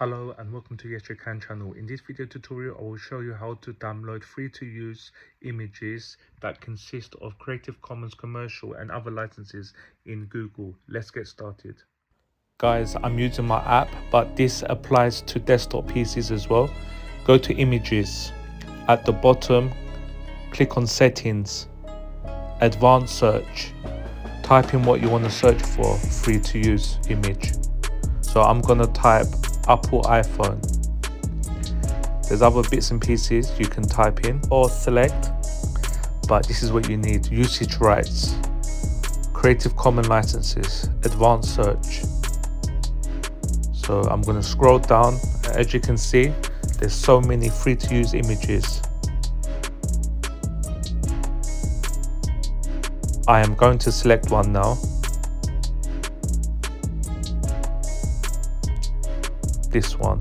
Hello and welcome to Yes You Can channel. In this video tutorial I will show you how to download free to use images that consist of Creative Commons commercial and other licenses in Google. Let's get started. Guys, I'm using my app, but this applies to desktop PCs as well. Go to images. At the bottom, click on settings, advanced search. Type in what you want to search for, free to use image. So I'm going to type Apple iPhone. There's other bits and pieces you can type in or select, but this is what you need. Usage rights, Creative Commons licenses, advanced search. So I'm going to scroll down. As you can see, there's so many free to use images. I am going to select one now. This one.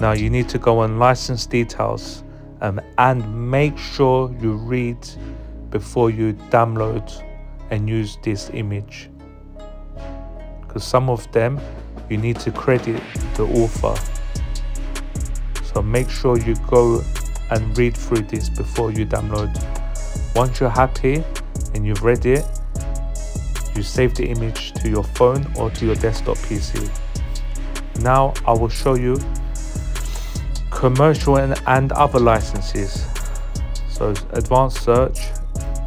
Now you need to go on license details and make sure you read before you download and use this image, because some of them you need to credit the author. So make sure you go and read through this before you download. Once you're happy and you've read it, you save the image to your phone or to your desktop PC. Now I will show you commercial and other licenses. So advanced search,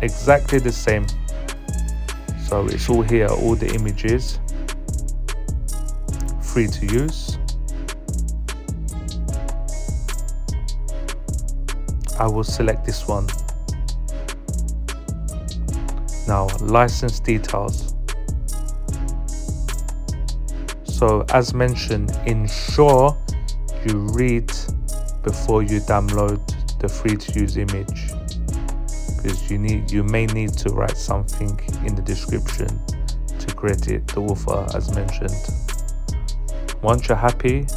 exactly the same. So it's all here, all the images, free to use. I will select this one. Now, license details. So as mentioned, ensure you read before you download the free to use image, because you may need to write something in the description to credit the author as mentioned. Once you're happy,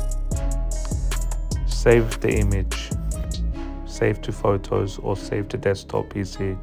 save the image, save to photos or save to desktop PC.